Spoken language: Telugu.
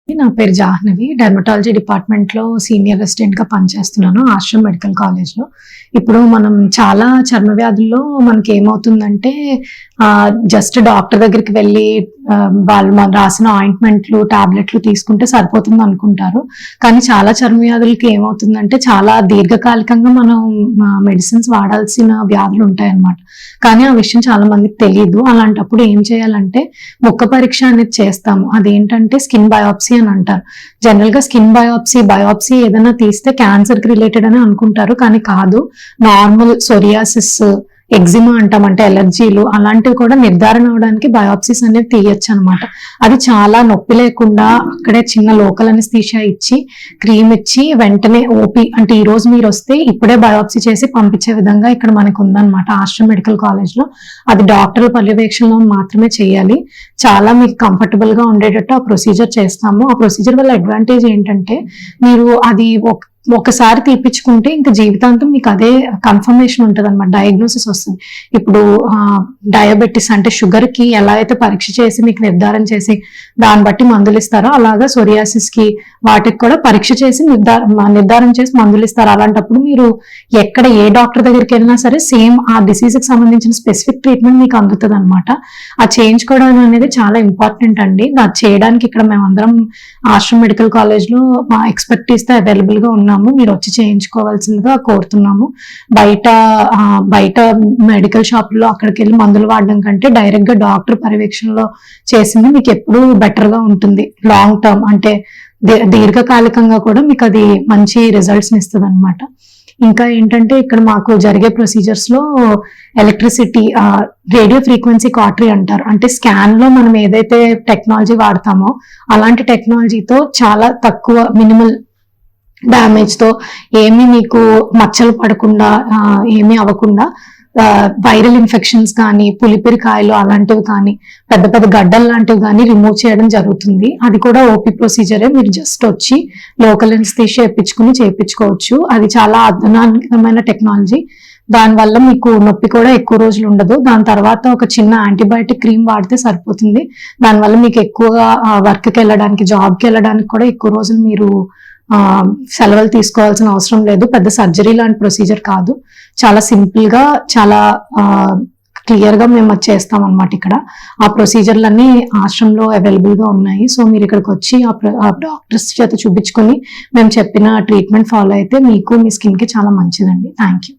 నా పేరు జాహ్నవి. డెర్మటాలజీ డిపార్ట్మెంట్‌లో సీనియర్ రెసిడెంట్‌గా పనిచేస్తున్నాను ఆశ్రమ్ మెడికల్ కాలేజ్‌లో. ఇప్పుడు మనం చాలా చర్మ వ్యాధుల్లో మనకేమవుతుందంటే జస్ట్ డాక్టర్ దగ్గరికి వెళ్ళి వాళ్ళు రాసిన ఆయింట్మెంట్లు, టాబ్లెట్లు తీసుకుంటే సరిపోతుందనుకుంటారు. కానీ చాలా చర్మ వ్యాధులకి ఏమవుతుందంటే చాలా దీర్ఘకాలికంగా మనం మెడిసిన్స్ వాడాల్సిన వ్యాధులుంటాయన్నమాట. కానీ ఆ విషయం చాలా మందికి తెలీదు. అలాంటప్పుడు ఏం చేయాలంటే ముక్క పరీక్ష అనేది చేస్తాము. అదేంటంటే స్కిన్ బయాప్సీ అని అంటారు. జనరల్ గా స్కిన్ బయాప్సీ ఏదైనా తీస్తే క్యాన్సర్ కి రిలేటెడ్ అని అనుకుంటారు, కానీ కాదు. నార్మల్ సోరియాసిస్, ఎగ్జిమా అంటాం, అంటే ఎలర్జీలు అలాంటివి కూడా నిర్ధారణ అవడానికి బయాప్సీస్ అనేవి తీయొచ్చు అనమాట. అది చాలా నొప్పి లేకుండా అక్కడే చిన్న లోకల్ అనస్థీషియా ఇచ్చి క్రీమ్ ఇచ్చి వెంటనే ఓపీ అంటే ఈ రోజు మీరు వస్తే ఇప్పుడే బయాప్సీ చేసి పంపించే విధంగా ఇక్కడ మనకు ఉందన్నమాట ఆశ్రమ్ మెడికల్ కాలేజ్ లో. అది డాక్టర్ల పర్యవేక్షణలో మాత్రమే చేయాలి. చాలా మీకు కంఫర్టబుల్ గా ఉండేటట్టు ఆ ప్రొసీజర్ చేస్తాము. ఆ ప్రొసీజర్ వల్ల అడ్వాంటేజ్ ఏంటంటే మీరు అది ఒకసారి తీపించుకుంటే ఇంకా జీవితాంతం మీకు అదే కన్ఫర్మేషన్ ఉంటుంది అనమాట, డయాగ్నోసిస్ వస్తుంది. ఇప్పుడు డయాబెటిస్ అంటే షుగర్ కి ఎలా అయితే పరీక్ష చేసి మీకు నిర్ధారణ చేసి దాన్ని బట్టి మందులు ఇస్తారో, అలాగా సోరియాసిస్ కి వాటికి కూడా పరీక్ష చేసి నిర్ధారణ చేసి మందులు ఇస్తారు. అలాంటప్పుడు మీరు ఎక్కడ ఏ డాక్టర్ దగ్గరికి వెళ్ళినా సరే సేమ్ ఆ డిసీజ్ కి సంబంధించిన స్పెసిఫిక్ ట్రీట్మెంట్ మీకు అందుతుంది అనమాట. ఆ చేయించుకోవడం అనేది చాలా ఇంపార్టెంట్ అండి. అది చేయడానికి ఇక్కడ మేమందరం ఆశ్రమ్ మెడికల్ కాలేజ్ లో మా ఎక్స్పర్టీస్ తో అవైలబుల్ గా ఉన్నాము. మీరు వచ్చి చేయించుకోవాల్సిందిగా కోరుతున్నాము. బయట మెడికల్ షాప్ లో అక్కడికి వెళ్ళి మందులు వాడడం కంటే డైరెక్ట్ గా డాక్టర్ పర్యవేక్షణలో చేసింది మీకు ఎప్పుడు బెటర్ గా ఉంటుంది. లాంగ్ టర్మ్ అంటే దీర్ఘకాలికంగా కూడా మీకు అది మంచి రిజల్ట్స్ ఇస్తుంది అనమాట. ఇంకా ఏంటంటే ఇక్కడ మాకు జరిగే ప్రొసీజర్స్ లో ఎలక్ట్రిసిటీ, రేడియో ఫ్రీక్వెన్సీ కాటరీ అంటారు. అంటే స్కాన్ లో మనం ఏదైతే టెక్నాలజీ వాడతామో అలాంటి టెక్నాలజీతో చాలా తక్కువ మినిమల్ డ్యామేజ్ తో ఏమీ మీకు మచ్చలు పడకుండా ఏమీ అవ్వకుండా వైరల్ ఇన్ఫెక్షన్స్ కానీ పులిపిరికాయలు అలాంటివి కానీ పెద్ద పెద్ద గడ్డలు లాంటివి కానీ రిమూవ్ చేయడం జరుగుతుంది. అది కూడా ఓపీ ప్రొసీజరే. మీరు జస్ట్ వచ్చి లోకల్ అనస్థీషియా చేయించుకోవచ్చు. అది చాలా అధునాతనమైన టెక్నాలజీ. దానివల్ల మీకు నొప్పి కూడా ఎక్కువ రోజులు ఉండదు. దాని తర్వాత ఒక చిన్న యాంటీబయాటిక్ క్రీమ్ వాడితే సరిపోతుంది. దానివల్ల మీకు ఎక్కువగా వర్క్కి వెళ్ళడానికి, జాబ్కి వెళ్ళడానికి కూడా ఎక్కువ రోజులు మీరు సెలవులు తీసుకోవాల్సిన అవసరం లేదు. పెద్ద సర్జరీ లాంటి ప్రొసీజర్ కాదు. చాలా సింపుల్ గా చాలా క్లియర్ గా మేము చేస్తాం అనమాట. ఇక్కడ ఆ ప్రొసీజర్లన్నీ ఆశ్రమంలో అవైలబుల్ గా ఉన్నాయి. సో మీరు ఇక్కడికి వచ్చి ఆ డాక్టర్స్ చేత చూపించుకొని మేము చెప్పిన ట్రీట్మెంట్ ఫాలో అయితే మీకు మీ స్కిన్ కి చాలా మంచిదండి. Thank you.